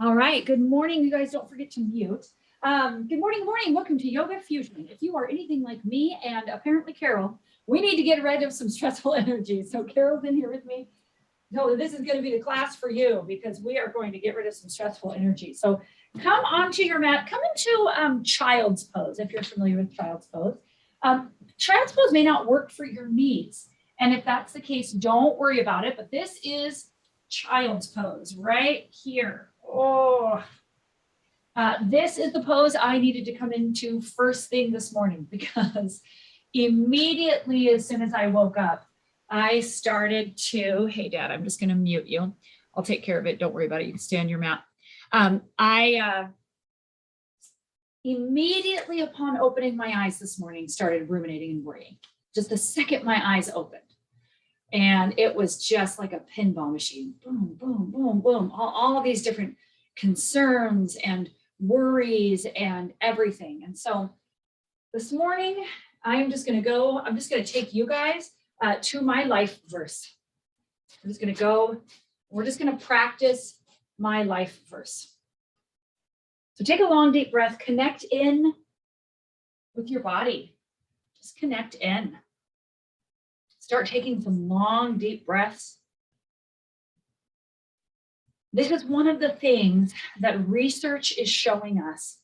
All right. Good morning. You guys don't forget to mute. Good morning. Welcome to Yoga Fusion. If you are anything like me and apparently Carol, we need to get rid of some stressful energy. So Carol's in here with me. No, this is going to be the class for you because we are going to get rid of some stressful energy. So come onto your mat, come into child's pose if you're familiar with child's pose. Child's pose may not work for your knees. And if that's the case, don't worry about it. But this is child's pose right here. Oh, this is the pose I needed to come into first thing this morning because immediately as soon as I woke up, I started to, hey dad, I'm just going to mute you. I'll take care of it. Don't worry about it. You can stay on your mat. I immediately upon opening my eyes this morning started ruminating and worrying. Just the second my eyes opened. And it was just like a pinball machine. Boom, boom, boom, boom. All of these different concerns and worries and everything. And so this morning, I'm just going to take you guys to my life verse. I'm just going to go, we're just going to practice my life verse. So take a long, deep breath, connect in with your body. Just connect in. Start taking some long, deep breaths. This is one of the things that research is showing us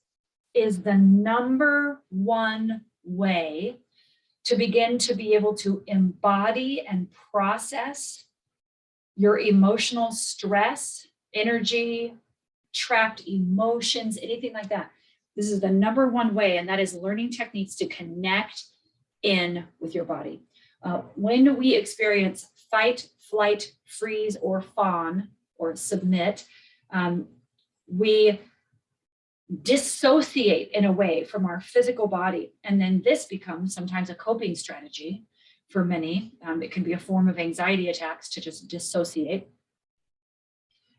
is the number one way to begin to be able to embody and process your emotional stress, energy, trapped emotions, anything like that. This is the number one way, and that is learning techniques to connect in with your body. When we experience fight, flight, freeze, or fawn, or submit, we dissociate in a way from our physical body. And then this becomes sometimes a coping strategy for many. It can be a form of anxiety attacks to just dissociate.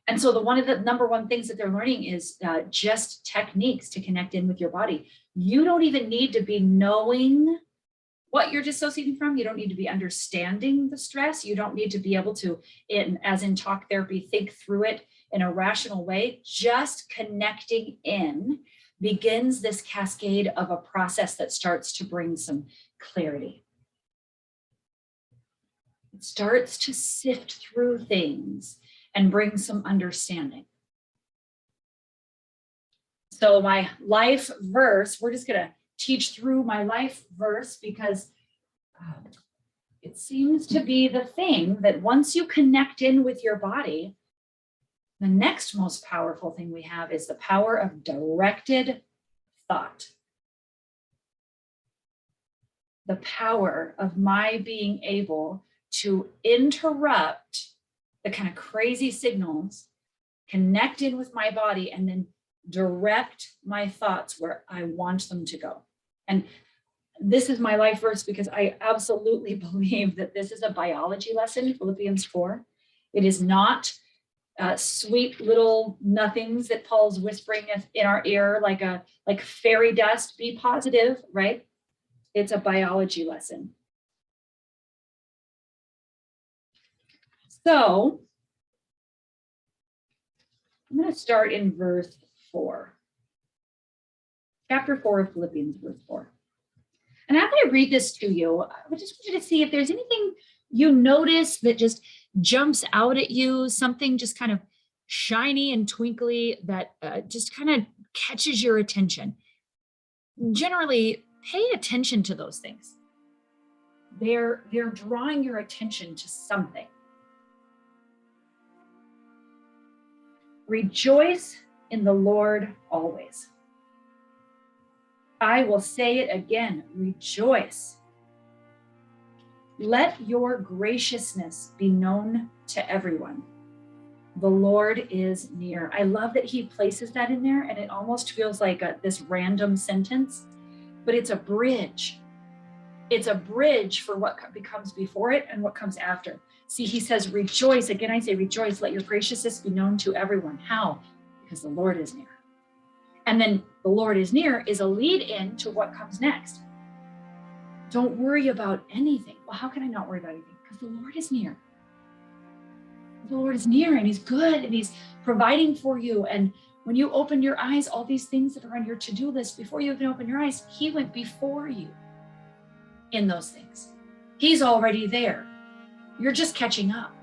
And so one of the number one things that they're learning is just techniques to connect in with your body. You don't even need to be knowing what you're dissociating from. You don't need to be understanding the stress. You don't need to be able to, as in talk therapy, think through it in a rational way. Just connecting in begins this cascade of a process that starts to bring some clarity. It starts to sift through things and bring some understanding. So my life verse, we're just going to teach through my life verse because it seems to be the thing that once you connect in with your body, the next most powerful thing we have is the power of directed thought. The power of my being able to interrupt the kind of crazy signals, connect in with my body, and then direct my thoughts where I want them to go. And this is my life verse because I absolutely believe that this is a biology lesson, Philippians 4. It is not sweet little nothings that Paul's whispering in our ear like fairy dust. Be positive, right? It's a biology lesson. So I'm going to start in verse 4. Chapter 4 of Philippians, verse 4. And after I read this to you, I just want you to see if there's anything you notice that just jumps out at you, something just kind of shiny and twinkly that just kind of catches your attention. Generally, pay attention to those things. They're drawing your attention to something. Rejoice in the Lord always. I will say it again, rejoice. Let your graciousness be known to everyone. The Lord is near. I love that he places that in there, and it almost feels like this random sentence, but it's a bridge. It's a bridge for what becomes before it and what comes after. See, he says, rejoice. Again, I say rejoice. Let your graciousness be known to everyone. How? Because the Lord is near. And then the Lord is near is a lead in to what comes next. Don't worry about anything. Well, how can I not worry about anything? Because the Lord is near. The Lord is near and he's good and he's providing for you. And When you open your eyes, all these things that are on your to-do list, before you even open your eyes, he went before you in those things. He's already there. You're just catching up.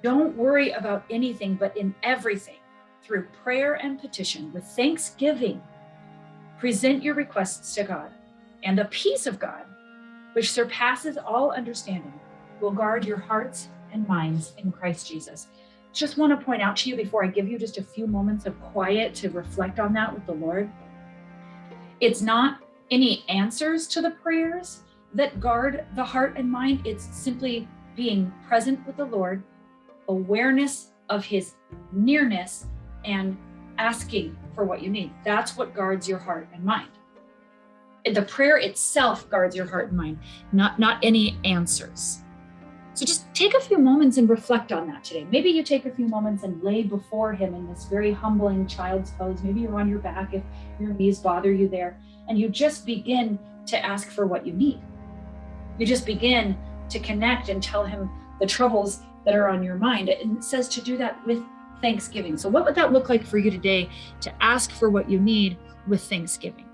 Don't worry about anything, but in everything, through prayer and petition, with thanksgiving, present your requests to God, and the peace of God, which surpasses all understanding, will guard your hearts and minds in Christ Jesus. Just want to point out to you before I give you just a few moments of quiet to reflect on that with the Lord. It's not any answers to the prayers that guard the heart and mind. It's simply being present with the Lord, awareness of his nearness, and asking for what you need. That's what guards your heart and mind. The prayer itself guards your heart and mind, not any answers. So just take a few moments and reflect on that today. Maybe you take a few moments and lay before him in this very humbling child's pose. Maybe you're on your back if your knees bother you there, and you just begin to ask for what you need. You just begin to connect and tell him the troubles that are on your mind. And it says to do that with thanksgiving. So what would that look like for you today, to ask for what you need with thanksgiving?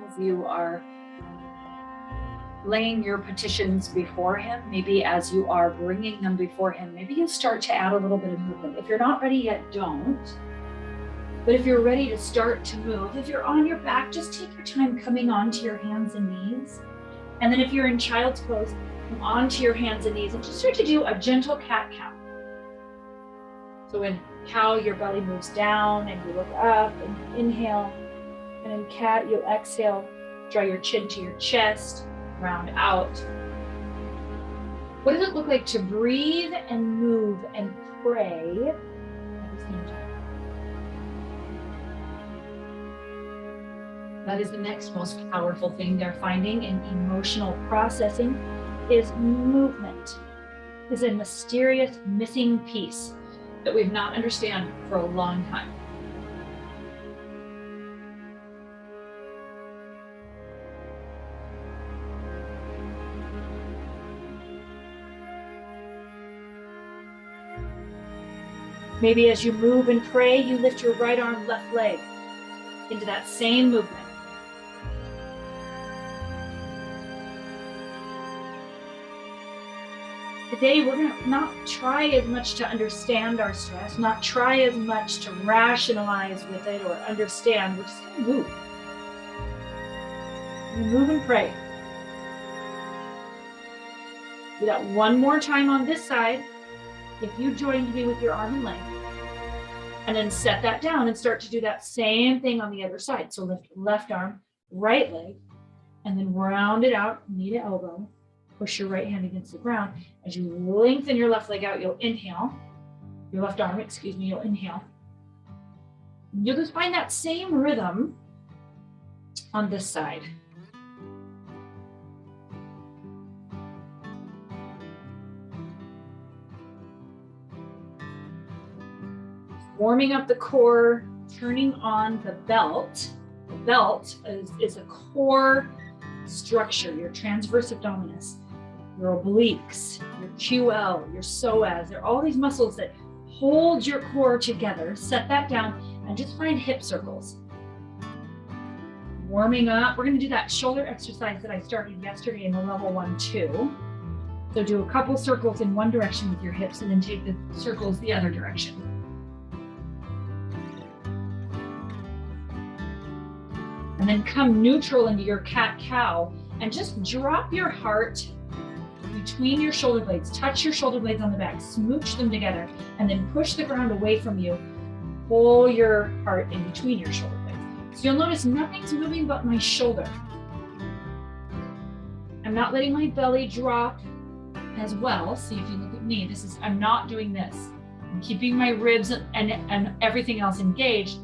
As you are laying your petitions before him, maybe as you are bringing them before him, maybe you start to add a little bit of movement. If you're not ready yet, don't. But if you're ready to start to move, if you're on your back, just take your time coming onto your hands and knees. And then if you're in child's pose, come onto your hands and knees and just start to do a gentle cat-cow. So in cow, your belly moves down and you look up and inhale. And in cat, you'll exhale, draw your chin to your chest, round out. What does it look like to breathe and move and pray at the same time? That is the next most powerful thing they're finding in emotional processing, is movement. Is a mysterious missing piece that we've not understood for a long time. Maybe as you move and pray, you lift your right arm, left leg into that same movement. Today, we're going to not try as much to understand our stress, not try as much to rationalize with it or understand. We're just going to move. You move and pray. Do that one more time on this side. If you joined me with your arm and leg, and then set that down and start to do that same thing on the other side. So lift left arm, right leg, and then round it out, knee to elbow. Push your right hand against the ground. As you lengthen your left leg out, you'll inhale. Your left arm, you'll inhale. You'll just find that same rhythm on this side. Warming up the core, turning on the belt. The belt is a core structure, your transverse abdominis, your obliques, your QL, your psoas. There are all these muscles that hold your core together. Set that down and just find hip circles. Warming up. We're going to do that shoulder exercise that I started yesterday in the level 1, 2. So do a couple circles in one direction with your hips and then take the circles the other direction. And then come neutral into your cat-cow and just drop your heart between your shoulder blades. Touch your shoulder blades on the back, smooch them together, and then push the ground away from you. Pull your heart in between your shoulder blades. So you'll notice nothing's moving but my shoulder. I'm not letting my belly drop as well. See, if you look at me, I'm not doing this. I'm keeping my ribs and everything else engaged,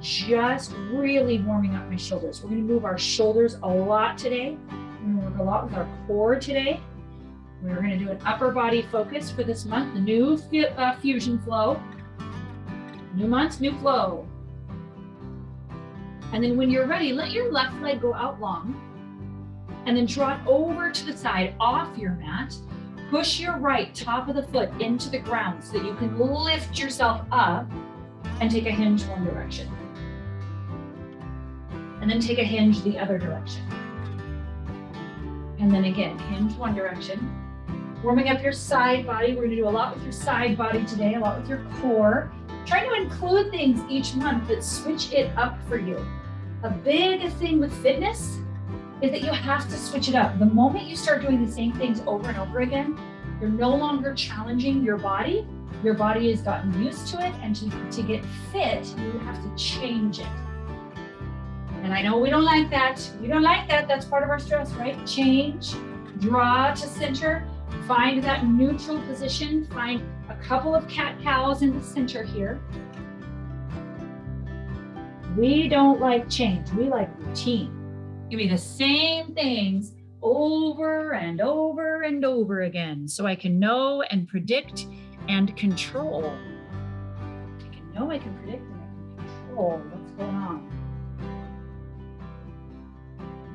just really warming up my shoulders. We're going to move our shoulders a lot today. We're going to work a lot with our core today. We're going to do an upper body focus for this month, the new fusion flow. New month, new flow. And then when you're ready, let your left leg go out long and then draw it over to the side off your mat. Push your right top of the foot into the ground so that you can lift yourself up and take a hinge one direction. And then take a hinge the other direction. And then again, hinge one direction. Warming up your side body. We're going to do a lot with your side body today, a lot with your core. Try to include things each month that switch it up for you. A big thing with fitness is that you have to switch it up. The moment you start doing the same things over and over again, you're no longer challenging your body. Your body has gotten used to it, and to get fit, you have to change it. And I know we don't like that. We don't like that. That's part of our stress, right? Change, draw to center, find that neutral position, find a couple of cat-cows in the center here. We don't like change. We like routine. Give me the same things over and over and over again so I can know and predict and control. I can know, I can predict, and I can control what's going on.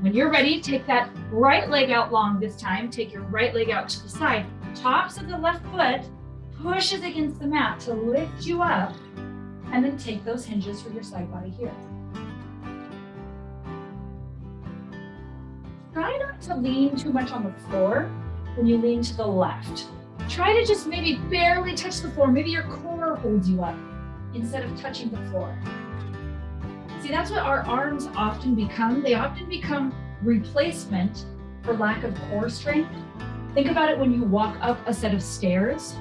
When you're ready, take that right leg out long this time. Take your right leg out to the side. Tops of the left foot pushes against the mat to lift you up, and then take those hinges for your side body here. Try not to lean too much on the floor when you lean to the left. Try to just maybe barely touch the floor. Maybe your core holds you up instead of touching the floor. See, that's what our arms often become. They often become replacement for lack of core strength. Think about it when you walk up a set of stairs.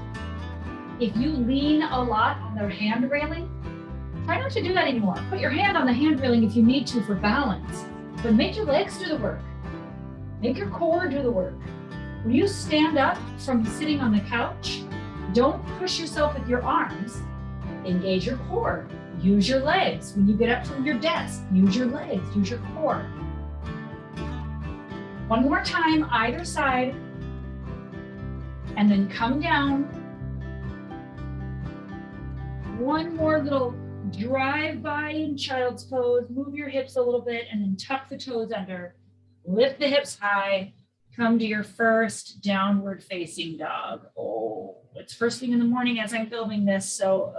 If you lean a lot on the hand railing, try not to do that anymore. Put your hand on the hand railing if you need to for balance, but make your legs do the work. Make your core do the work. When you stand up from sitting on the couch, don't push yourself with your arms. Engage your core. Use your legs. When you get up from your desk, use your legs, use your core. One more time, either side, and then come down. One more little drive by in child's pose. Move your hips a little bit and then tuck the toes under. Lift the hips high. Come to your first downward facing dog. Oh, it's first thing in the morning as I'm filming this, so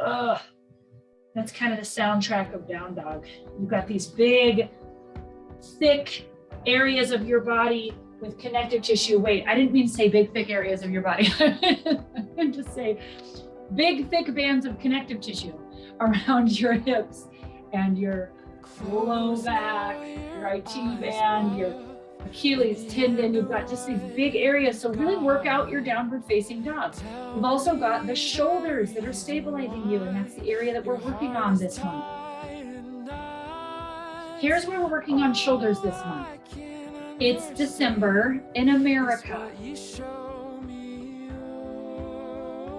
that's kind of the soundtrack of down dog. You've got these big, thick areas of your body with connective tissue. Wait, I didn't mean to say big, thick areas of your body. I meant to say big, thick bands of connective tissue around your hips and your low back, your IT band, your Achilles tendon. You've got just these big areas. So really work out your downward facing dog. We've also got the shoulders that are stabilizing you, and that's the area that we're working on this month. Here's where we're working on shoulders this month. It's December in America.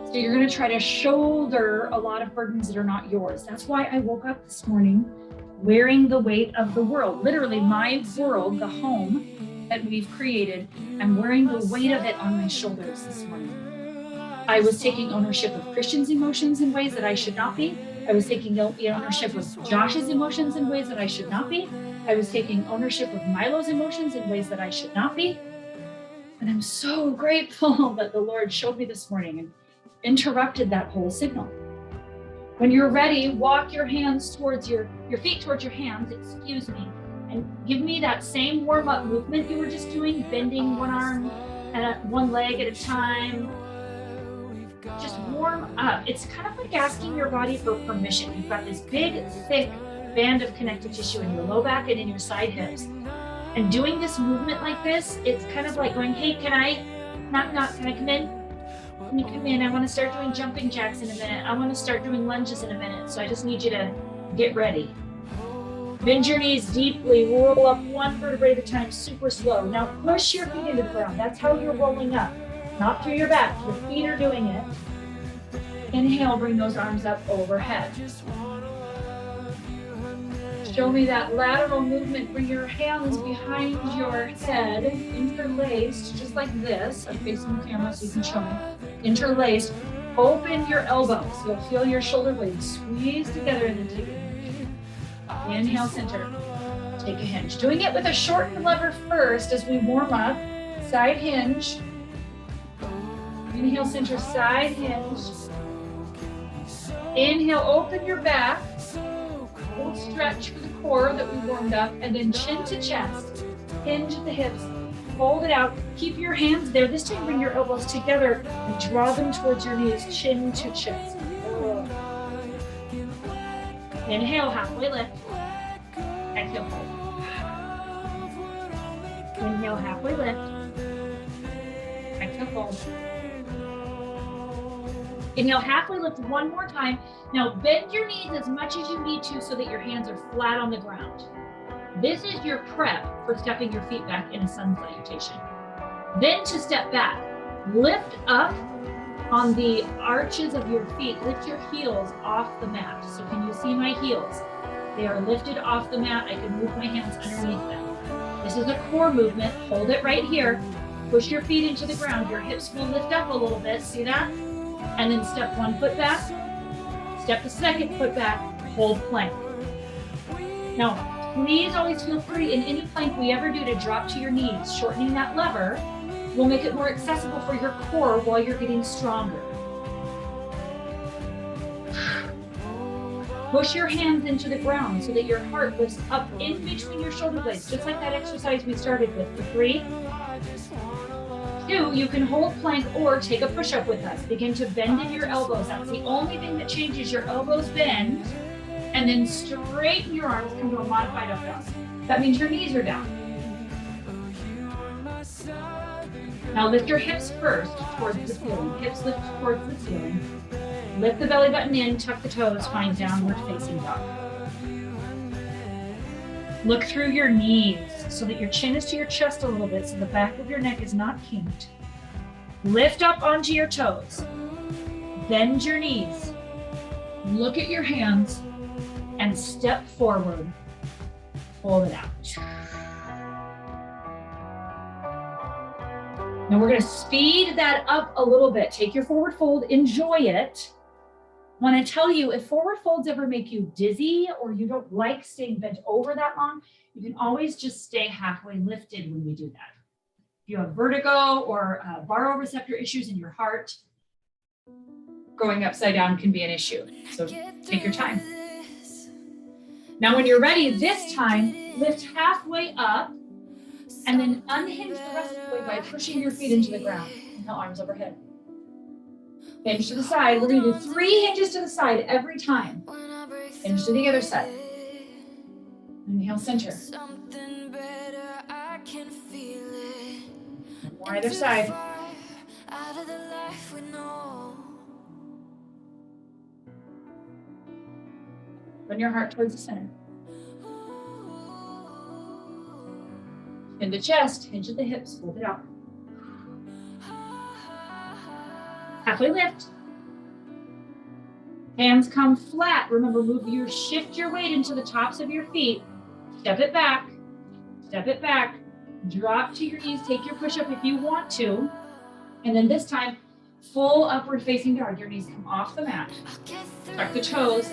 So you're going to try to shoulder a lot of burdens that are not yours. That's why I woke up this morning wearing the weight of the world. Literally, my world, the home that we've created, I'm wearing the weight of it on my shoulders this morning. I was taking ownership of Christian's emotions in ways that I should not be. I was taking ownership of Josh's emotions in ways that I should not be. I was taking ownership of Milo's emotions in ways that I should not be. And I'm so grateful that the Lord showed me this morning and interrupted that whole signal. When you're ready, walk your hands towards your feet towards your hands, excuse me, and give me that same warm-up movement you were just doing, bending one arm and one leg at a time. Just warm up. It's kind of like asking your body for permission. You've got this big, thick band of connective tissue in your low back and in your side hips. And doing this movement like this, it's kind of like going, hey, can I, knock, knock, can I come in? Can you come in? I want to start doing jumping jacks in a minute. I want to start doing lunges in a minute. So I just need you to get ready. Bend your knees deeply, roll up one vertebrae at a time, super slow. Now push your feet into the ground. That's how you're rolling up, not through your back. Your feet are doing it. Inhale, bring those arms up overhead. Show me that lateral movement. Bring your hands behind your head, interlaced, just like this. I'm facing the camera so you can show me. Interlaced. Open your elbows. You'll feel your shoulder blades squeeze together and then take a hinge. Inhale, center. Take a hinge. Doing it with a shortened lever first as we warm up. Side hinge. Inhale, center, side hinge. Inhale, open your back. Full stretch for the core that we warmed up, and then chin to chest. Hinge at the hips. Fold it out. Keep your hands there. This time bring your elbows together and draw them towards your knees, chin to chest. Inhale, halfway lift. Exhale, fold. Inhale, halfway lift. Exhale, fold. Inhale, halfway lift one more time. Now bend your knees as much as you need to so that your hands are flat on the ground. This is your prep for stepping your feet back in a sun salutation. Then to step back, lift up on the arches of your feet, lift your heels off the mat. So can you see my heels? They are lifted off the mat. I can move my hands underneath them. This is a core movement. Hold it right here. Push your feet into the ground. Your hips will lift up a little bit. See that? And then step one foot back, step the second foot back, hold plank. Now, please always feel free in any plank we ever do to drop to your knees. Shortening that lever will make it more accessible for your core while you're getting stronger. Push your hands into the ground so that your heart lifts up in between your shoulder blades, just like that exercise we started with. For 3, 2, you can hold plank or take a push-up with us. Begin to bend in your elbows. That's the only thing that changes. Your elbows bend, and then straighten your arms, come to a modified up dog. That means your knees are down. Now lift your hips first towards the ceiling. Hips lift towards the ceiling. Lift the belly button in, tuck the toes, find downward facing dog. Look through your knees so that your chin is to your chest a little bit so the back of your neck is not kinked. Lift up onto your toes. Bend your knees. Look at your hands and step forward. Hold it out. Now we're going to speed that up a little bit. Take your forward fold, enjoy it. I want to tell you, if forward folds ever make you dizzy or you don't like staying bent over that long, you can always just stay halfway lifted when we do that. If you have vertigo or baroreceptor issues in your heart, going upside down can be an issue. So take your time. Now, when you're ready, this time, lift halfway up and then unhinge the rest of the way by pushing your feet into the ground. Inhale, arms overhead. Hinge to the side. We're going to do 3 hinges to the side every time. Hinge to the other side. Inhale, center. More other side. Bring your heart towards the center. Chin to chest, hinge at the hips, hold it out. Halfway lift. Hands come flat. Remember, shift your weight into the tops of your feet. Step it back, drop to your knees, take your push-up if you want to. And then this time, full upward facing dog. Your knees come off the mat. Tuck the toes,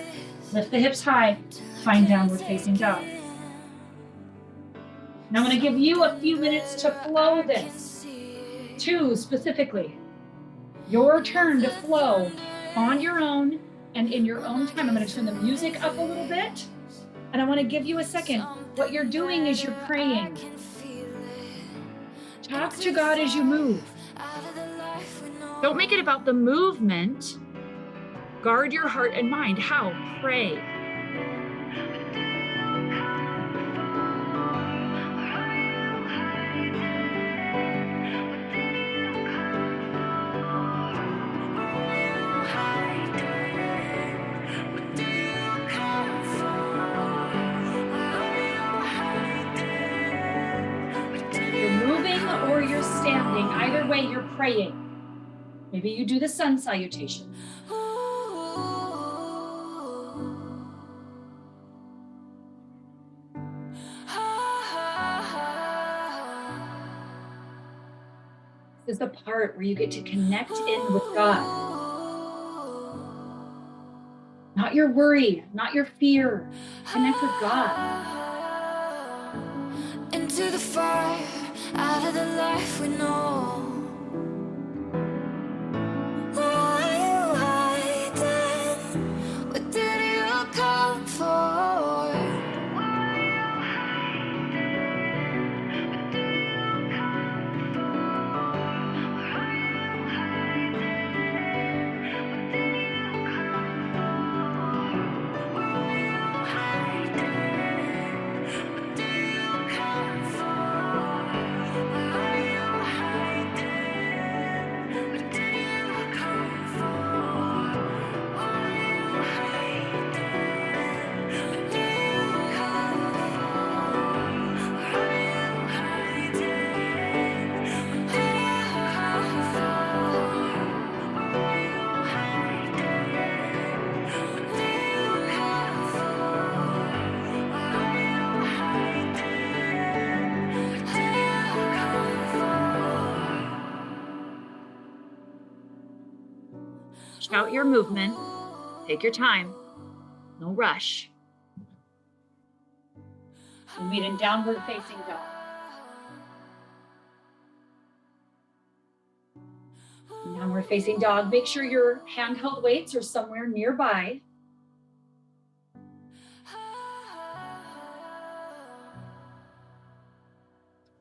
lift the hips high, find downward facing dog. Now I'm going to give you a few minutes to flow this. 2 specifically. Your turn to flow on your own And in your own time, I'm going to turn the music up a little bit. And I want to give you a second. What you're doing is you're praying. Talk to God as you move. Don't make it about the movement. Guard your heart and mind. How? Pray. Or you're standing, either way you're praying. Maybe you do the sun salutation. This is the part where you get to connect in with God. Not your worry, not your fear. Connect with God. Into the fire, out of the life we know. Why are you hiding? What did you come for? Shout your movement. Take your time. No rush. We meet in downward facing dog. In downward facing dog, make sure your handheld weights are somewhere nearby.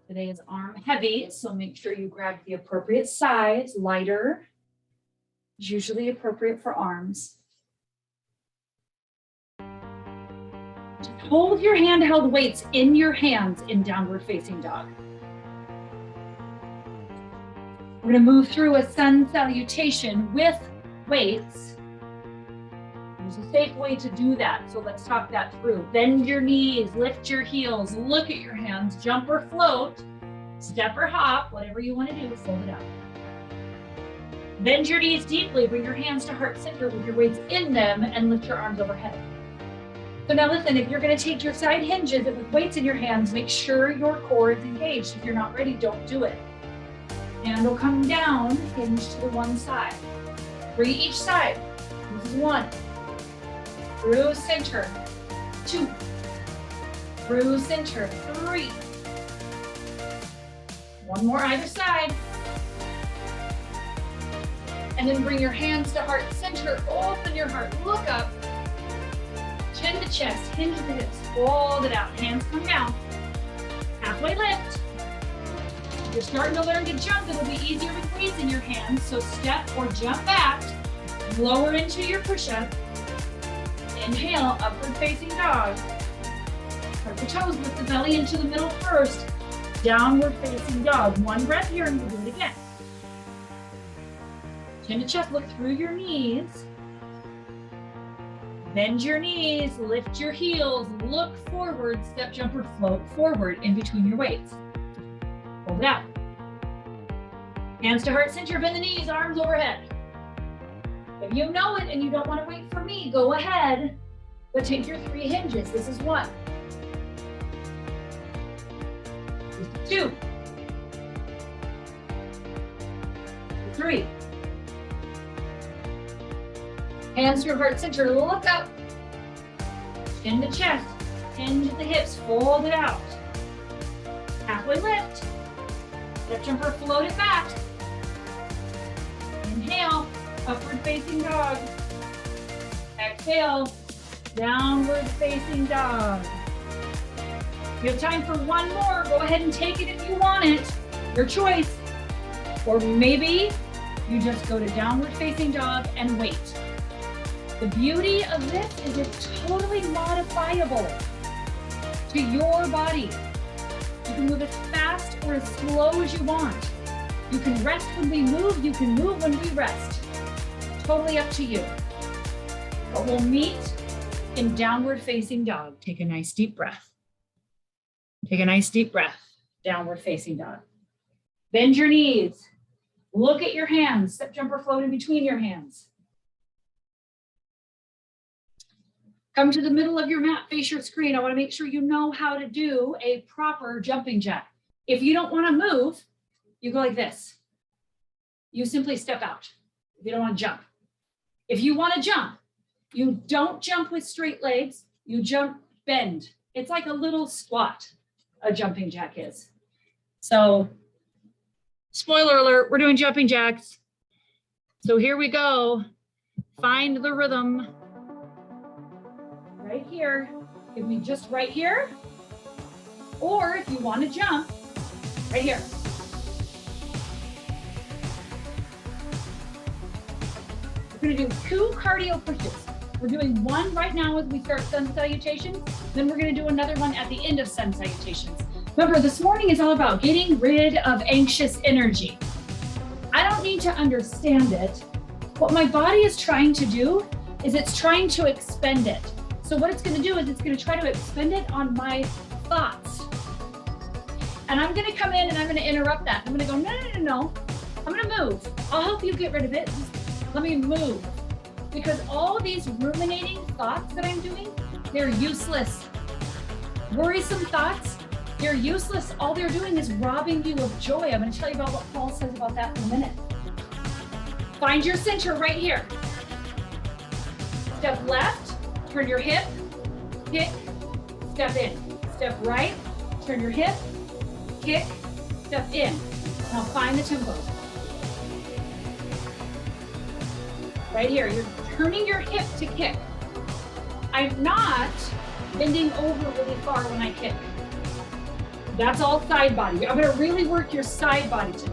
Today is arm heavy, so make sure you grab the appropriate size, lighter. Is usually appropriate for arms. Just hold your handheld weights in your hands in downward facing dog. We're going to move through a sun salutation with weights. There's a safe way to do that, so let's talk that through. Bend your knees, lift your heels, look at your hands, jump or float, step or hop, whatever you want to do, fold it up. Bend your knees deeply, bring your hands to heart center with your weights in them and lift your arms overhead. So now listen, if you're going to take your side hinges with weights in your hands, make sure your core is engaged. If you're not ready, don't do it. Hand will come down, hinge to the one side. 3 each side. This is 1. Through center. 2. Through center. 3. 1 more either side. And then bring your hands to heart center, open your heart, look up, chin to chest, hinge the hips, fold it out, hands come down, halfway lift. If you're starting to learn to jump, it'll be easier with weights in your hands, so step or jump back, lower into your push-up, inhale, upward facing dog, start the toes, lift the belly into the middle first, downward facing dog. 1 breath here and we'll do it again. Chin to chest, look through your knees. Bend your knees, lift your heels, look forward, step, jump, or float forward in between your weights. Hold it out. Hands to heart center, bend the knees, arms overhead. If you know it and you don't want to wait for me, go ahead, but take your 3 hinges. This is 1. This is 2. 3. Hands to your heart center, look up. Chin to chest, hinge at the hips, fold it out. Halfway lift. Step, jump, or float it back. Inhale, upward facing dog. Exhale, downward facing dog. You have time for one more. Go ahead and take it if you want it. Your choice. Or maybe you just go to downward facing dog and wait. The beauty of this is it's totally modifiable to your body. You can move as fast or as slow as you want. You can rest when we move. You can move when we rest. Totally up to you. But we'll meet in downward facing dog. Take a nice deep breath. Take a nice deep breath. Downward facing dog. Bend your knees. Look at your hands. Step, jump, or float in between your hands. Come to the middle of your mat, face your screen. I want to make sure you know how to do a proper jumping jack. If you don't want to move, you go like this. You simply step out if you don't want to jump. If you want to jump, you don't jump with straight legs. You jump, bend. It's like a little squat, a jumping jack is. So, spoiler alert, we're doing jumping jacks. So here we go. Find the rhythm. Right here. Give me just right here. Or if you want to jump, right here. We're going to do 2 cardio pushes. We're doing one right now as we start sun salutations. Then we're going to do another one at the end of sun salutations. Remember, this morning is all about getting rid of anxious energy. I don't need to understand it. What my body is trying to do is it's trying to expend it. So what it's going to do is it's going to try to expend it on my thoughts. And I'm going to come in and I'm going to interrupt that. I'm going to go, no. I'm going to move. I'll help you get rid of it. Just let me move. Because all these ruminating thoughts that I'm doing, they're useless. Worrisome thoughts, they're useless. All they're doing is robbing you of joy. I'm going to tell you about what Paul says about that in a minute. Find your center right here. Step left, turn your hip, kick, step in. Step right, turn your hip, kick, step in. Now find the tempo. Right here, you're turning your hip to kick. I'm not bending over really far when I kick. That's all side body. I'm gonna really work your side body today.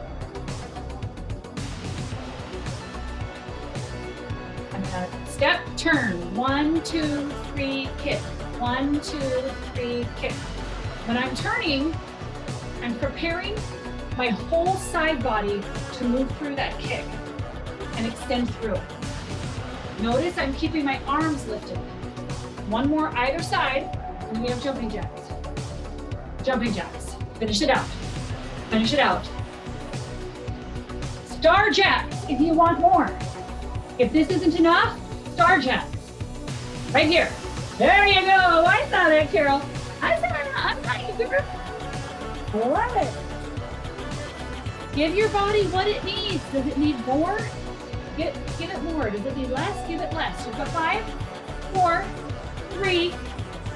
I'm gonna step, turn, 1, 2, 3, kick. 1, 2, 3, kick. When I'm turning, I'm preparing my whole side body to move through that kick and extend through it. Notice I'm keeping my arms lifted. One more either side, and we have jumping jacks. Jumping jacks. Finish it out. Finish it out. Star jacks if you want more. If this isn't enough, star jacks. Right here. There you go. I saw that, Carol. I saw you, girl. I love it. Give your body what it needs. Does it need more? Give it more. Does it need less? Give it less. You've got 5, 4, 3,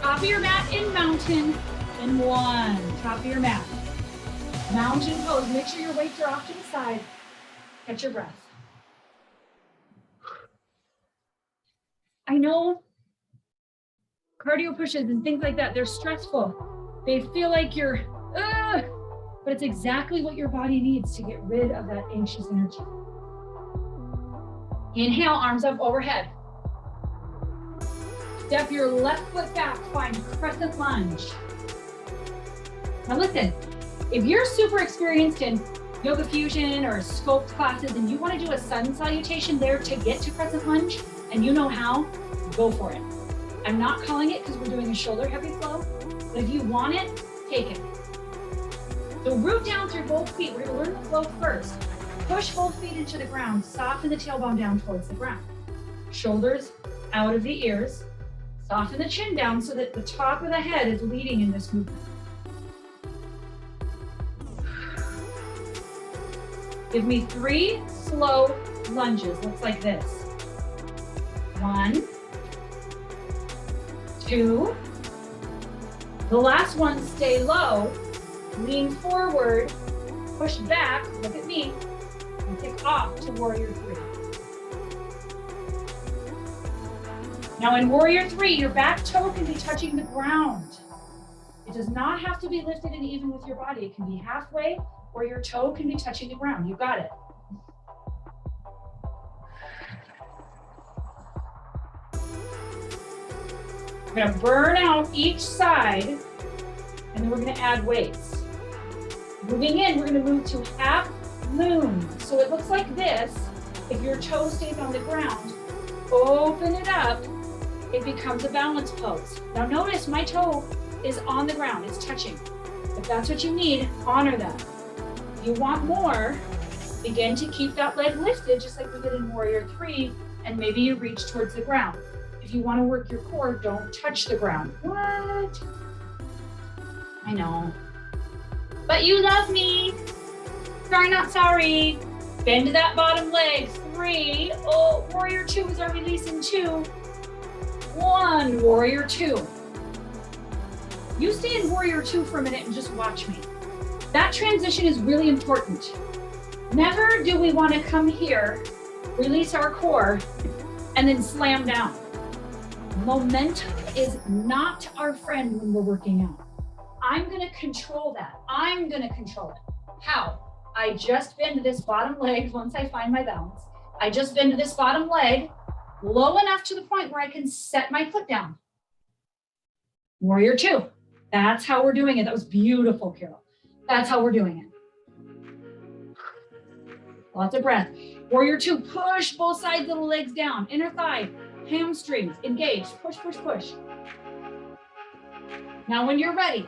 top of your mat in mountain, and 1, top of your mat. Mountain pose. Make sure your weights are off to the side. Catch your breath. I know cardio pushes and things like that, they're stressful. They feel like you're, but it's exactly what your body needs to get rid of that anxious energy. Inhale, arms up overhead. Step your left foot back, find crescent lunge. Now listen, if you're super experienced in yoga fusion or scoped classes and you want to do a sun salutation there to get to crescent lunge and you know how, go for it. I'm not calling it because we're doing a shoulder heavy flow, but if you want it, take it. So root down through both feet. We're going to learn the flow first. Push both feet into the ground, soften the tailbone down towards the ground. Shoulders out of the ears, soften the chin down so that the top of the head is leading in this movement. Give me 3 slow lunges, looks like this. 1, 2. The last one, stay low, lean forward, push back, look at me, and kick off to warrior 3. Now in Warrior 3, your back toe can be touching the ground. It does not have to be lifted and even with your body. It can be halfway or your toe can be touching the ground. You got it. We're gonna burn out each side and then we're gonna add weights. Moving in, we're gonna move to half moon. So it looks like this. If your toe stays on the ground, open it up, it becomes a balance pose. Now notice my toe is on the ground, it's touching. If that's what you need, honor that. If you want more, begin to keep that leg lifted just like we did in Warrior 3, and maybe you reach towards the ground. If you want to work your core, don't touch the ground. What? I know. But you love me. Sorry, not sorry. Bend that bottom leg. 3. Oh, Warrior 2 is our release in 2. 1, Warrior 2. You stay in Warrior 2 for a minute and just watch me. That transition is really important. Never do we want to come here, release our core, and then slam down. Momentum is not our friend when we're working out. I'm going to control that. I'm going to control it. How? I just bend this bottom leg once I find my balance. I just bend this bottom leg low enough to the point where I can set my foot down. Warrior 2. That's how we're doing it. That was beautiful, Carol. That's how we're doing it. Lots of breath. Warrior 2, push both sides of the legs down. Inner thigh, hamstrings, engage. Push, push, push. Now when you're ready,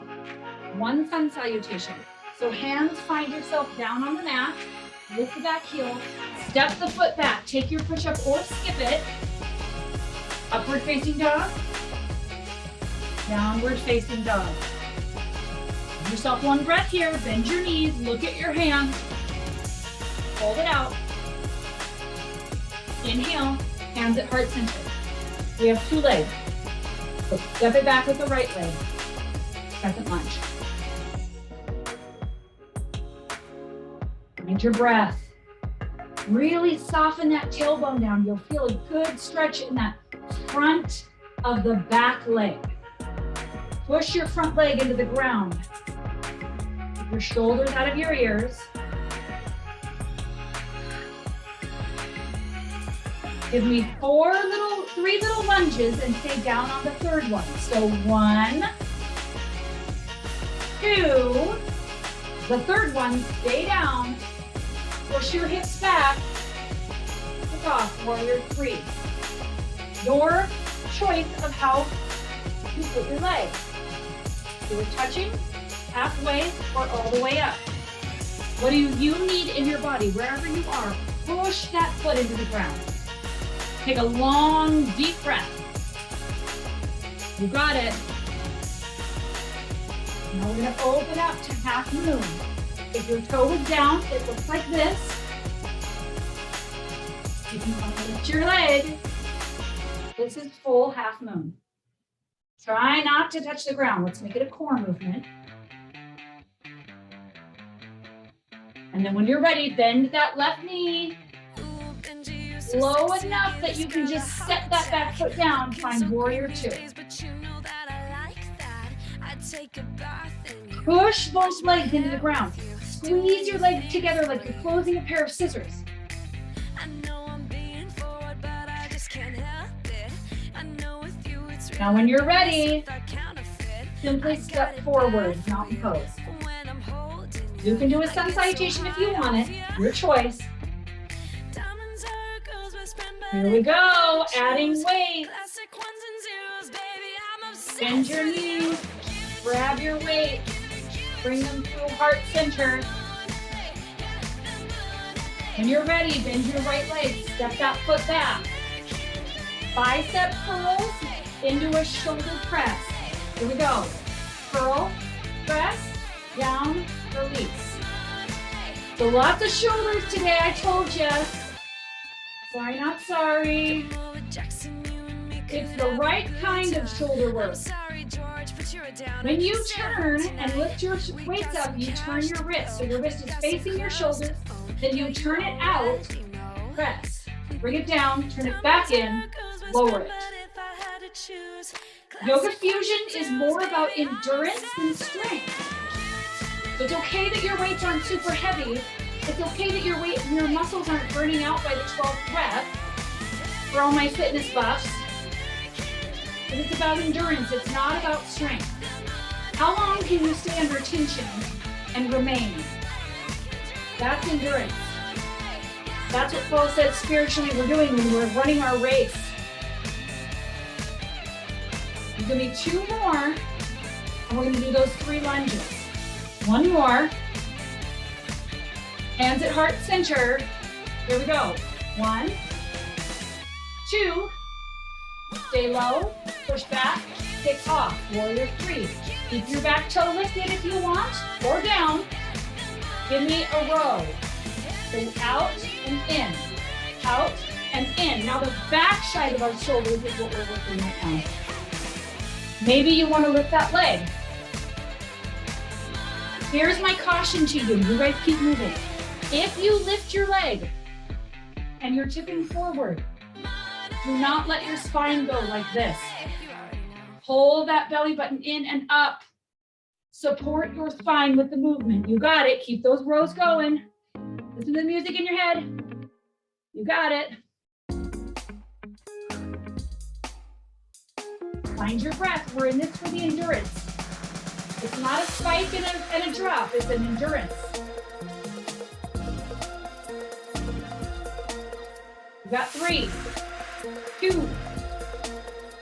1 sun salutation. So hands find yourself down on the mat. Lift the back heel. Step the foot back. Take your push-up or skip it. Upward facing dog. Downward facing dog. Give yourself 1 breath here. Bend your knees. Look at your hands. Hold it out. Inhale. Hands at heart center. We have 2 legs. So step it back with the right leg. Second lunge. Find your breath. Really soften that tailbone down. You'll feel a good stretch in that front of the back leg. Push your front leg into the ground. Keep your shoulders out of your ears. Give me 3 little lunges and stay down on the 3rd one. So 1, 2, the 3rd one, stay down. Push your hips back. Kick off, Warrior 3. Your choice of how you put your legs. So we're touching halfway or all the way up. What do you need in your body, wherever you are? Push that foot into the ground. Take a long, deep breath. You got it. Now we're gonna open up to half moon. If your toe is down, it looks like this. You can lift your leg. This is full half moon. Try not to touch the ground. Let's make it a core movement. And then when you're ready, bend that left knee low enough that you can just set that back foot down. Find Warrior 2. Push both legs into the ground. Squeeze your legs together like you're closing a pair of scissors. Now when you're ready, simply step forward, mountain pose. You can do a sun salutation if you want it, your choice. Here we go, adding weight. Bend your knees, grab your weight, bring them to heart center. When you're ready, bend your right leg, step that foot back. Bicep curls into a shoulder press. Here we go. Curl, press, down, release. So lots of shoulders today, I told you. Sorry, not sorry. It's the right kind of shoulder work. When you turn and lift your weights up, you turn your wrist. So your wrist is facing your shoulders. Then you turn it out, press. Bring it down, turn it back in, lower it. Yoga Fusion is more about endurance than strength. So it's okay that your weights aren't super heavy. It's okay that your muscles aren't burning out by the 12th rep. For all my fitness buffs. But it's about endurance, it's not about strength. How long can you stay under tension and remain? That's endurance. That's what Paul said spiritually we're doing when we're running our race. There's gonna be 2 more, and we're gonna do those 3 lunges. 1 more. Hands at heart center. Here we go. 1, 2. Stay low, push back, kick off. Warrior 3. Keep your back toe lifted if you want, or down. Give me a row. So out and in, out and in. Now the back side of our shoulders is what we're working right now. Maybe you want to lift that leg. Here's my caution to you. You guys keep moving. If you lift your leg and you're tipping forward, do not let your spine go like this. Pull that belly button in and up. Support your spine with the movement. You got it. Keep those rows going. Listen to the music in your head. You got it. Find your breath. We're in this for the endurance. It's not a spike and a drop. It's an endurance. You got 3, 2,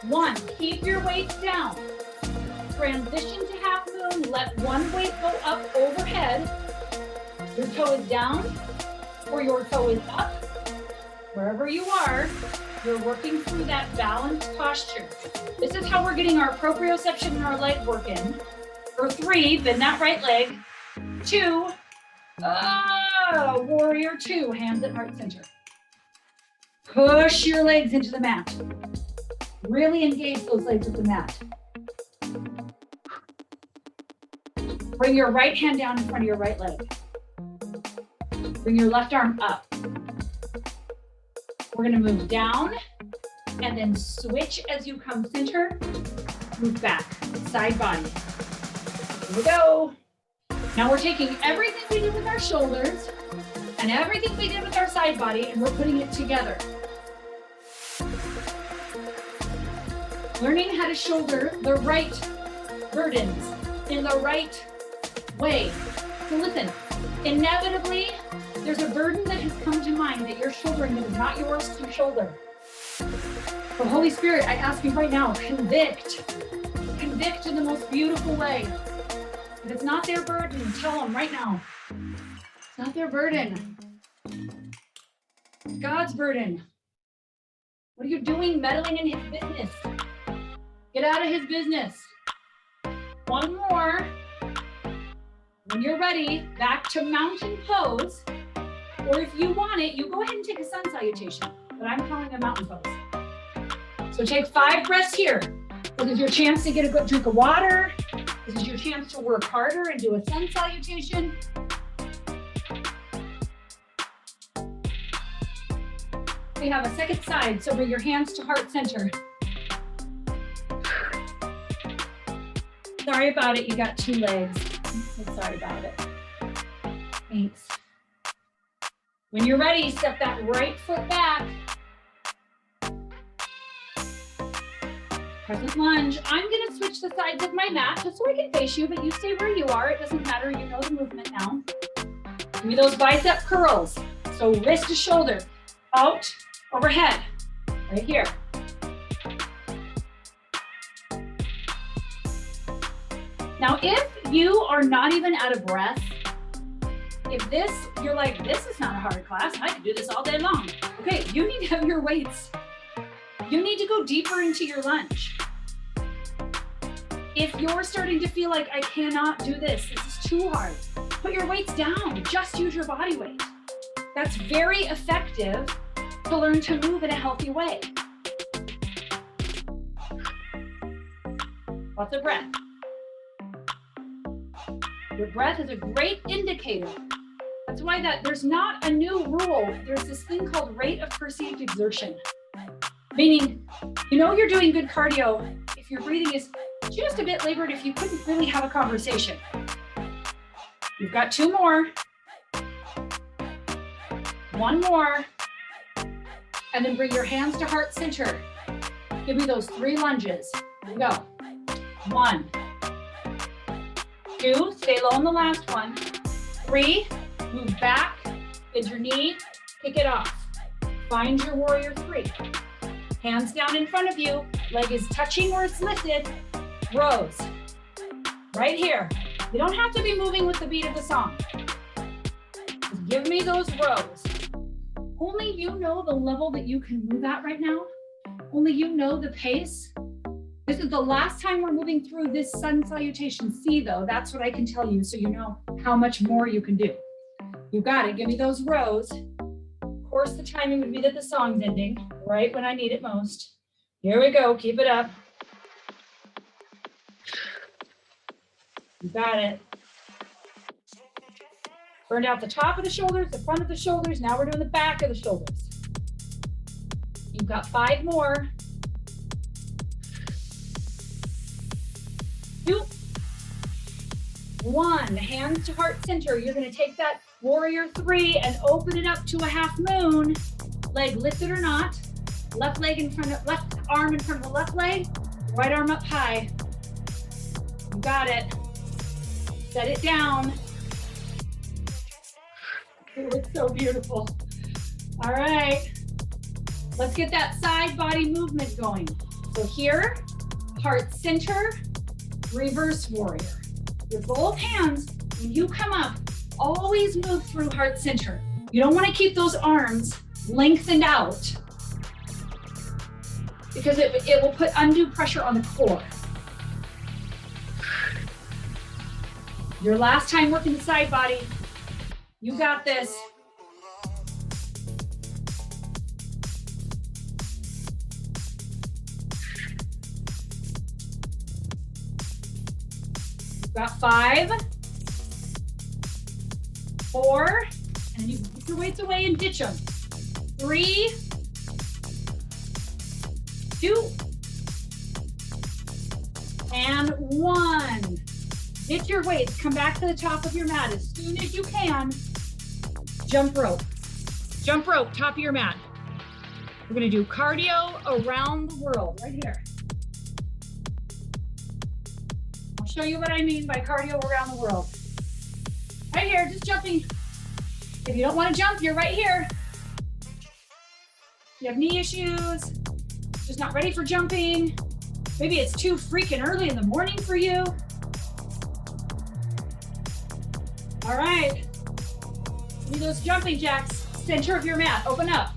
1. Keep your weights down. Transition to half moon. Let one weight go up overhead. Your toe is down or your toe is up. Wherever you are, you're working through that balanced posture. This is how we're getting our proprioception and our leg work in. For 3, bend that right leg. 2, warrior 2, hands at heart center. Push your legs into the mat. Really engage those legs with the mat. Bring your right hand down in front of your right leg. Bring your left arm up. We're gonna move down and then switch as you come center. Move back, side body. Here we go. Now we're taking everything we did with our shoulders and everything we did with our side body and we're putting it together. Learning how to shoulder the right burdens in the right way. So listen, inevitably, there's a burden that has come to mind that you're shouldering that is not yours to shoulder. So Holy Spirit, I ask you right now, convict. Convict in the most beautiful way. If it's not their burden, tell them right now. It's not their burden. It's God's burden. What are you doing meddling in his business? Get out of his business. 1 more. When you're ready, back to mountain pose. Or if you want it, you go ahead and take a sun salutation, but I'm calling a mountain pose. So take 5 breaths here. This is your chance to get a good drink of water. This is your chance to work harder and do a sun salutation. We have a second side, so bring your hands to heart center. Sorry about it, you got 2 legs. I'm so sorry about it. Thanks. When you're ready, step that right foot back. Crescent lunge. I'm gonna switch the sides of my mat just so I can face you, but you stay where you are. It doesn't matter, you know the movement now. Give me those bicep curls. So wrist to shoulder, out, overhead, right here. Now, if you are not even out of breath, if you're like, this is not a hard class, I can do this all day long. Okay, you need to have your weights. You need to go deeper into your lunge. If you're starting to feel like I cannot do this is too hard, put your weights down, just use your body weight. That's very effective to learn to move in a healthy way. Lots of breath. Your breath is a great indicator. That's why there's not a new rule. There's this thing called rate of perceived exertion. Meaning, you know you're doing good cardio if your breathing is just a bit labored, if you couldn't really have a conversation. You've got 2 more. 1 more. And then bring your hands to heart center. Give me those 3 lunges. Here we go. 1, 2, stay low on the last one. 3, move back, bend your knee, kick it off. Find your warrior 3. Hands down in front of you, leg is touching or it's lifted. Rows. Right here. You don't have to be moving with the beat of the song. Just give me those rows. Only you know the level that you can move at right now. Only you know the pace. This is the last time we're moving through this sun salutation C though. That's what I can tell you so you know how much more you can do. You got it, give me those rows. Of course, the timing would be that the song's ending, right when I need it most. Here we go, keep it up. You got it. Burned out the top of the shoulders, the front of the shoulders. Now we're doing the back of the shoulders. You've got 5 more. 2, 1, hands to heart center. You're gonna take that warrior 3 and open it up to a half moon. Leg lifted or not. Left leg in front of, left arm in front of the left leg. Right arm up high. You got it. Set it down. It looks so beautiful. All right. Let's get that side body movement going. So here, heart center, reverse warrior. With both hands, when you come up, always move through heart center. You don't want to keep those arms lengthened out because it will put undue pressure on the core. Your last time working the side body, you got this. You've got 5, 4, and you put your weights away and ditch them. 3, 2, and 1. Ditch your weights, come back to the top of your mat as soon as you can. Jump rope. Jump rope, top of your mat. We're gonna do cardio around the world, right here. I'll show you what I mean by cardio around the world. Right here, just jumping. If you don't wanna jump, you're right here. You have knee issues, just not ready for jumping. Maybe it's too freaking early in the morning for you. All right, do those jumping jacks, center of your mat, open up.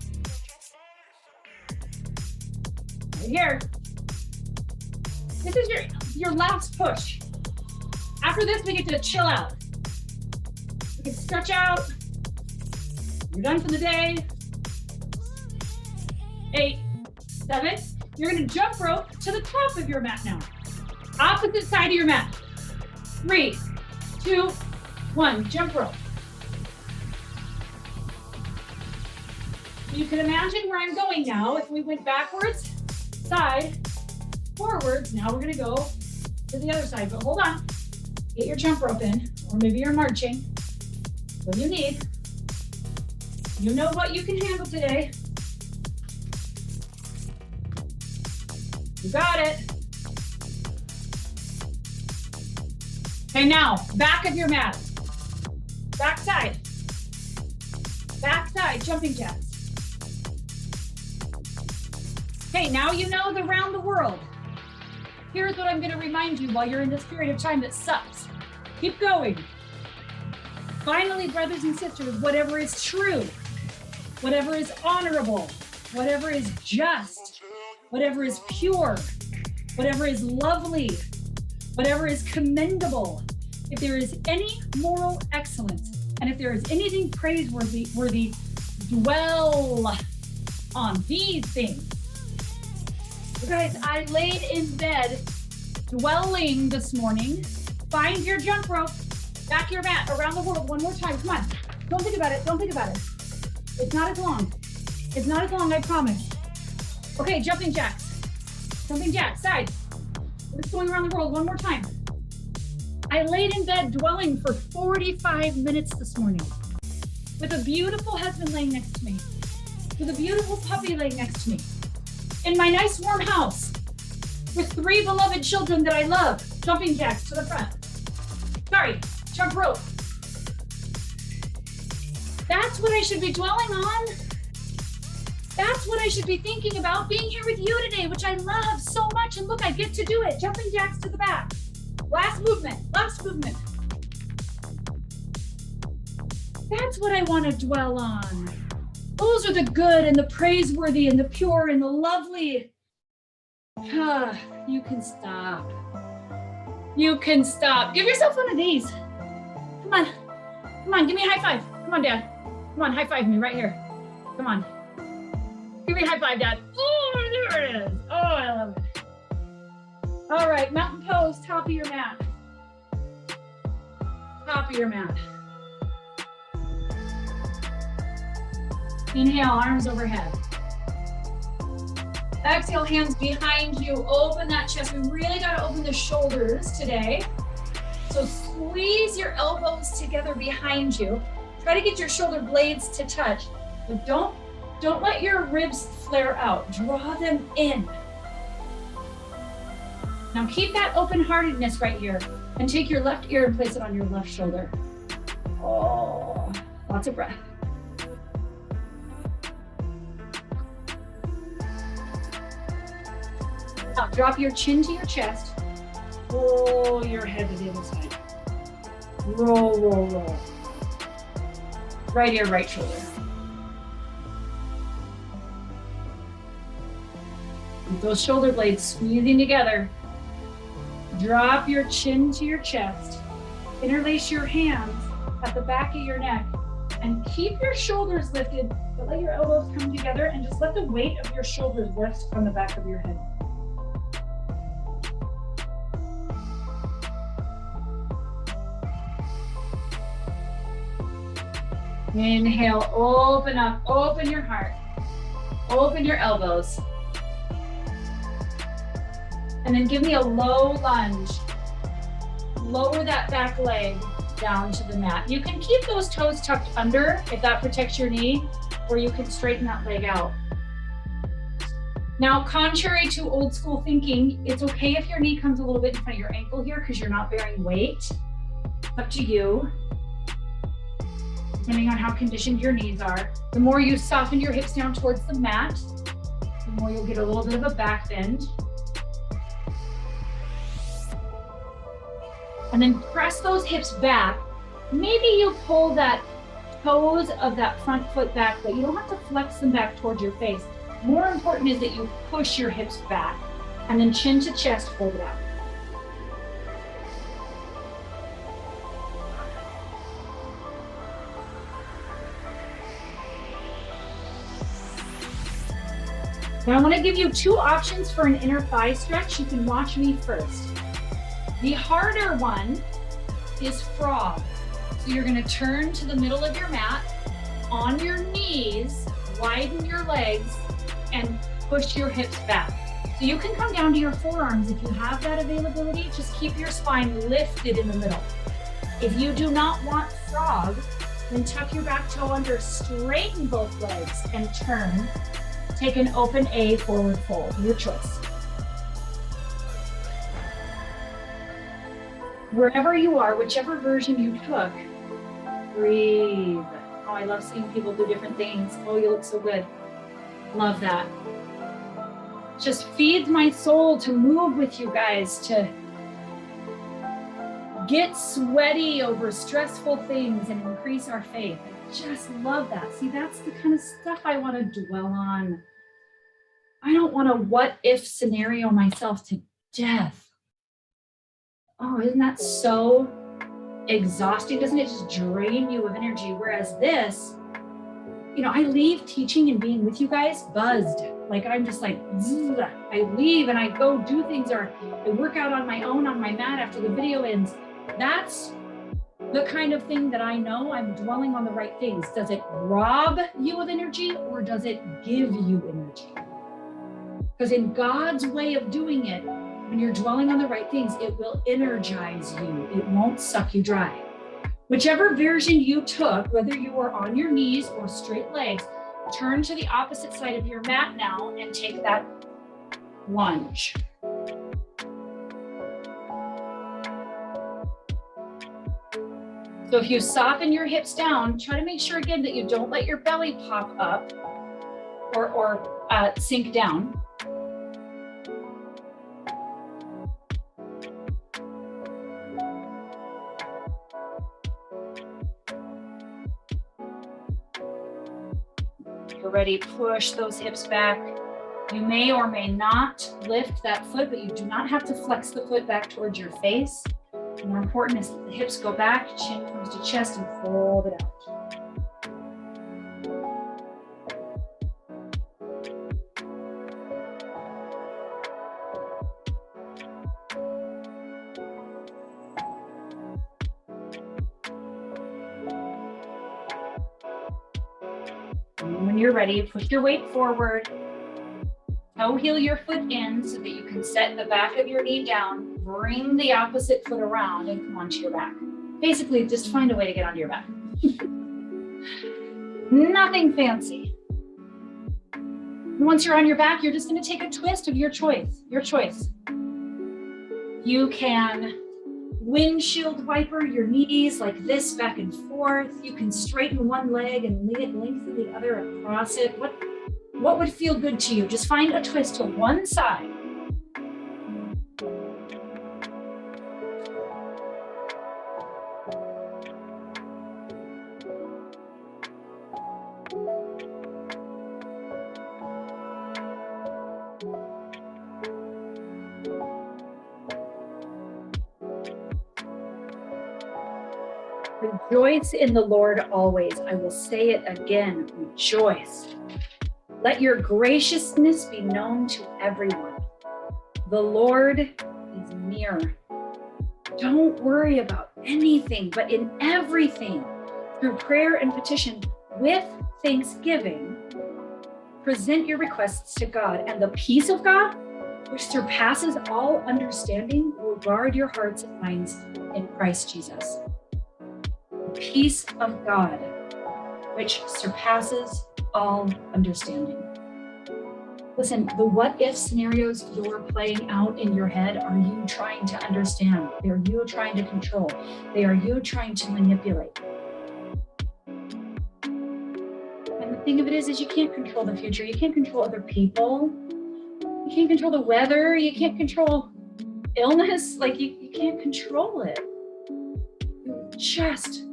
Right here. This is your last push. After this, we get to chill out. We can stretch out. You're done for the day. 8, 7. You're gonna jump rope to the top of your mat now. Opposite side of your mat. 3, 2, 1, jump rope. You can imagine where I'm going now. If we went backwards, side, forwards, now we're gonna go to the other side, but hold on. Get your jump rope in, or maybe you're marching. What you need. You know what you can handle today. You got it. Okay, now, back of your mat. Back side. Back side, jumping jacks. Okay, now you know the round the world. Here's what I'm gonna remind you while you're in this period of time that sucks. Keep going. Finally, brothers and sisters, whatever is true, whatever is honorable, whatever is just, whatever is pure, whatever is lovely, whatever is commendable, if there is any moral excellence, and if there is anything praiseworthy, dwell on these things. You guys, I laid in bed dwelling this morning. Find your jump rope, back your mat, around the world one more time. Come on. Don't think about it. Don't think about it. It's not as long. It's not as long, I promise. Okay, jumping jacks. Jumping jacks, side. We're just going around the world one more time. I laid in bed dwelling for 45 minutes this morning with a beautiful husband laying next to me, with a beautiful puppy laying next to me, in my nice warm house, with 3 beloved children that I love, jumping jacks to the front. Sorry, jump rope. That's what I should be dwelling on. That's what I should be thinking about, being here with you today, which I love so much. And look, I get to do it. Jumping jacks to the back. Last movement, last movement. That's what I want to dwell on. Those are the good and the praiseworthy and the pure and the lovely. You can stop. You can stop. Give yourself one of these. Come on. Come on, give me a high five. Come on, Dad. Come on, high five me right here. Come on. Give me a high five, Dad. Oh, there it is. Oh, I love it. All right, mountain pose, top of your mat. Top of your mat. Inhale, arms overhead. Exhale, hands behind you. Open that chest. We really got to open the shoulders today. So squeeze your elbows together behind you. Try to get your shoulder blades to touch, but don't let your ribs flare out. Draw them in. Now keep that open-heartedness right here and take your left ear and place it on your left shoulder. Oh, lots of breath. Now drop your chin to your chest. Roll your head to the other side. Roll, roll, roll. Right ear, right shoulder. With those shoulder blades squeezing together, drop your chin to your chest, interlace your hands at the back of your neck, and keep your shoulders lifted, but let your elbows come together and just let the weight of your shoulders rest on the back of your head. Inhale, open up, open your heart, open your elbows. And then give me a low lunge. Lower that back leg down to the mat. You can keep those toes tucked under if that protects your knee, or you can straighten that leg out. Now, contrary to old school thinking, it's okay if your knee comes a little bit in front of your ankle here because you're not bearing weight. Up to you, depending on how conditioned your knees are. The more you soften your hips down towards the mat, the more you'll get a little bit of a back bend. And then press those hips back. Maybe you pull that toes of that front foot back, but you don't have to flex them back towards your face. More important is that you push your hips back and then chin to chest, fold it out. Now I want to give you 2 options for an inner thigh stretch. You can watch me first. The harder one is frog. So you're going to turn to the middle of your mat, on your knees, widen your legs, and push your hips back. So you can come down to your forearms if you have that availability. Just keep your spine lifted in the middle. If you do not want frog, then tuck your back toe under, straighten both legs, and turn. Take an open A forward fold, your choice. Wherever you are, whichever version you took, breathe. Oh, I love seeing people do different things. Oh, you look so good. Love that. Just feeds my soul to move with you guys, to get sweaty over stressful things and increase our faith. I just love that. See, that's the kind of stuff I want to dwell on. I don't want to what if scenario myself to death. Oh, isn't that so exhausting? Doesn't it just drain you of energy? Whereas this, you know, I leave teaching and being with you guys buzzed. Like I'm just like, zzz, I leave and I go do things, or I work out on my own on my mat after the video ends. That's the kind of thing that I know I'm dwelling on the right things. Does it rob you of energy or does it give you energy? Because in God's way of doing it, when you're dwelling on the right things, it will energize you. It won't suck you dry. Whichever version you took, whether you were on your knees or straight legs, turn to the opposite side of your mat now and take that lunge. So if you soften your hips down, try to make sure again that you don't let your belly pop up or sink down. You're ready, push those hips back. You may or may not lift that foot, but you do not have to flex the foot back towards your face. More important is that the hips go back, chin comes to chest, and fold it out. And when you're ready, push your weight forward. Toe heel your foot in so that you can set the back of your knee down. Bring the opposite foot around and come onto your back. Basically, just find a way to get onto your back. Nothing fancy. And once you're on your back, you're just going to take a twist of your choice. Your choice. You can windshield wiper your knees like this back and forth. You can straighten one leg and lengthen the other across it. What would feel good to you? Just find a twist to one side. Rejoice in the Lord always. I will say it again, rejoice. Let your graciousness be known to everyone. The Lord is near. Don't worry about anything, but in everything, through prayer and petition, with thanksgiving, present your requests to God, and the peace of God, which surpasses all understanding, will guard your hearts and minds in Christ Jesus. The peace of God, which surpasses all understanding. Listen, the what if scenarios you're playing out in your head are you trying to understand. They're you trying to control. They are you trying to manipulate. And the thing of it is you can't control the future. You can't control other people. You can't control the weather. You can't control illness. Like you can't control it. You're just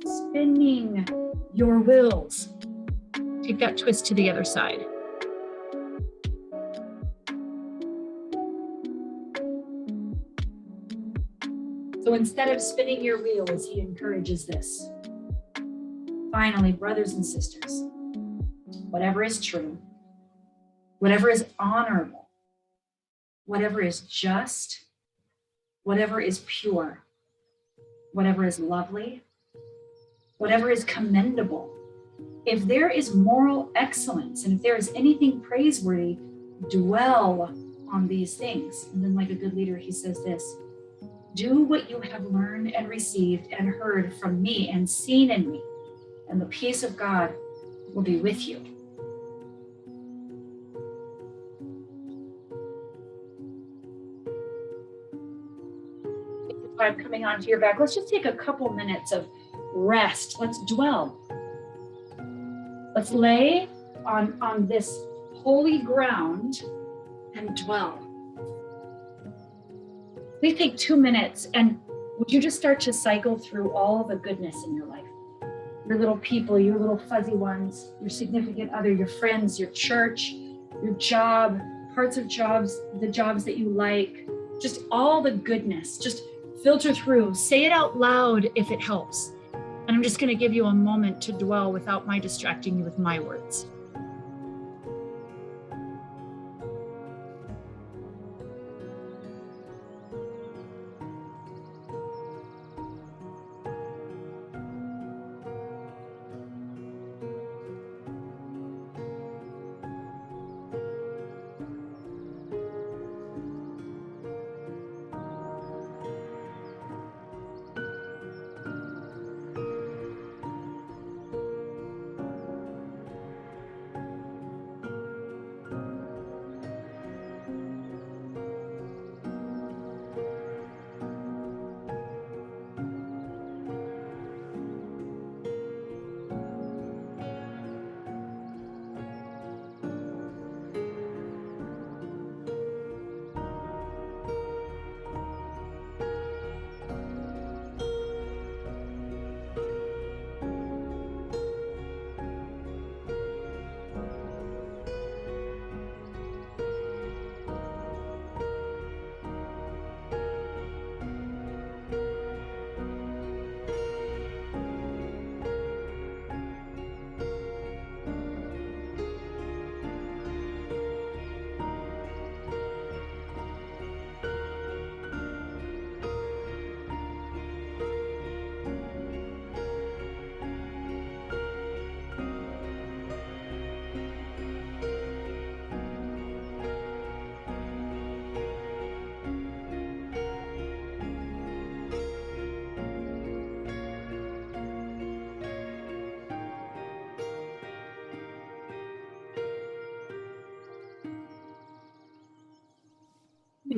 spinning your wheels. Take that twist to the other side. So instead of spinning your wheels, he encourages this. Finally, brothers and sisters, whatever is true, whatever is honorable, whatever is just, whatever is pure, whatever is lovely, whatever is commendable, if there is moral excellence and if there is anything praiseworthy, dwell on these things. And then like a good leader, he says this, do what you have learned and received and heard from me and seen in me, and the peace of God will be with you. I'm coming onto your back. Let's just take a couple minutes of rest. Let's dwell. Let's lay on this holy ground and dwell. Please take 2 minutes and would you just start to cycle through all the goodness in your life? Your little people, your little fuzzy ones, your significant other, your friends, your church, your job, parts of jobs, the jobs that you like, just all the goodness. Just filter through, say it out loud if it helps. And I'm just going to give you a moment to dwell without my distracting you with my words.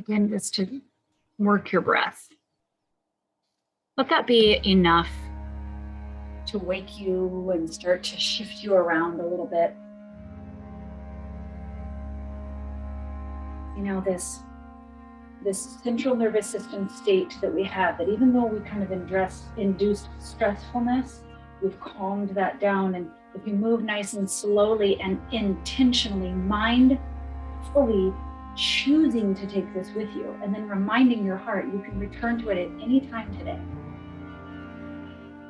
Begin just to work your breath. Let that be enough to wake you and start to shift you around a little bit. You know, this central nervous system state that we have, that even though we kind of induced stressfulness, we've calmed that down. And if you move nice and slowly and intentionally, mindfully choosing to take this with you, and then reminding your heart, you can return to it at any time today.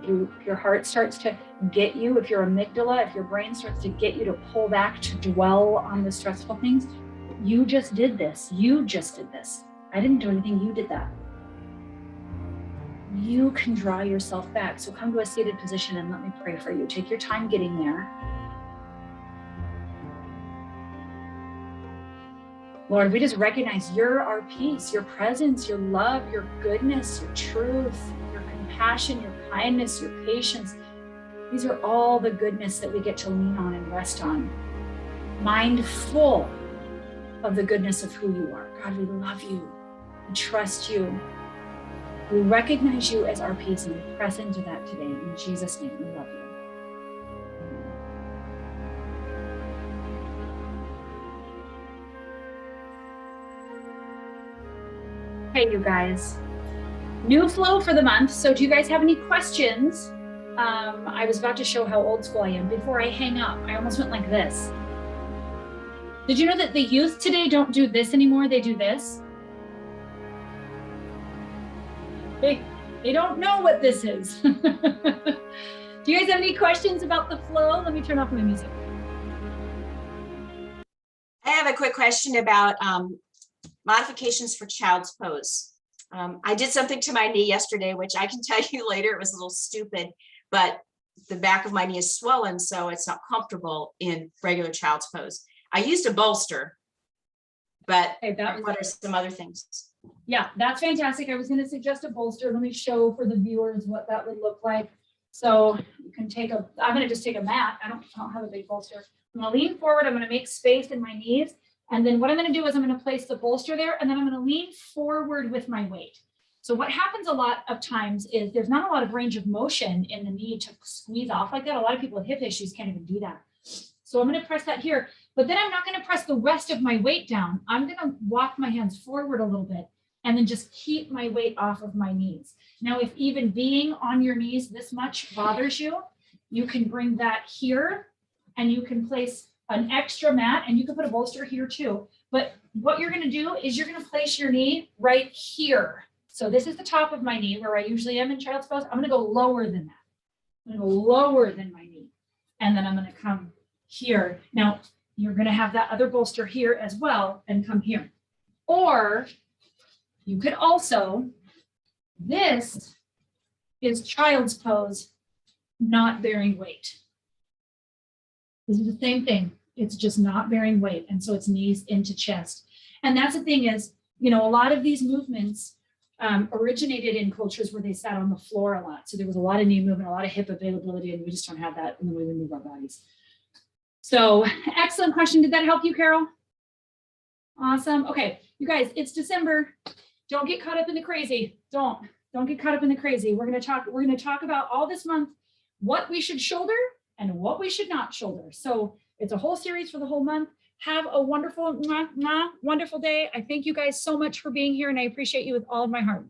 If your heart starts to get you, if your amygdala, if your brain starts to get you to pull back, to dwell on the stressful things, you just did this. You just did this. I didn't do anything, you did that. You can draw yourself back. So come to a seated position and let me pray for you. Take your time getting there. Lord, we just recognize you're our peace, your presence, your love, your goodness, your truth, your compassion, your kindness, your patience. These are all the goodness that we get to lean on and rest on. Mindful of the goodness of who you are. God, we love you. We trust you. We recognize you as our peace, and we press into that today. In Jesus' name, we love you. Hey, you guys. New flow for the month. So do you guys have any questions? I was about to show how old school I am. Before I hang up, I almost went like this. Did you know that the youth today don't do this anymore? They do this. They don't know what this is. Do you guys have any questions about the flow? Let me turn off my music. I have a quick question about modifications for child's pose. I did something to my knee yesterday, which I can tell you later, it was a little stupid, but the back of my knee is swollen, so it's not comfortable in regular child's pose. I used a bolster, but what are some other things? Yeah, that's fantastic. I was going to suggest a bolster. Let me show for the viewers what that would look like. So you can I'm going to just take a mat. I don't have a big bolster. I'm going to lean forward. I'm going to make space in my knees. And then what I'm going to do is I'm going to place the bolster there, and then I'm going to lean forward with my weight. So what happens a lot of times is there's not a lot of range of motion in the knee to squeeze off like that. A lot of people with hip issues can't even do that. So I'm going to press that here, but then I'm not going to press the rest of my weight down. I'm going to walk my hands forward a little bit and then just keep my weight off of my knees. Now, if even being on your knees this much bothers you, you can bring that here and you can place an extra mat, and you can put a bolster here too. But what you're going to do is you're going to place your knee right here. So this is the top of my knee where I usually am in child's pose. I'm going to go lower than that. I'm going to go lower than my knee. And then I'm going to come here. Now, you're going to have that other bolster here as well and come here. Or you could also, this is child's pose, not bearing weight. This is the same thing. It's just not bearing weight. And so it's knees into chest. And that's the thing is, you know, a lot of these movements originated in cultures where they sat on the floor a lot. So there was a lot of knee movement, a lot of hip availability, and we just don't have that in the way we move our bodies. So excellent question. Did that help you, Carol? Awesome. Okay, you guys, it's December. Don't get caught up in the crazy. Don't get caught up in the crazy. We're going to talk about all this month, what we should shoulder and what we should not shoulder. So it's a whole series for the whole month. Have a wonderful, wonderful day. I thank you guys so much for being here, and I appreciate you with all of my heart.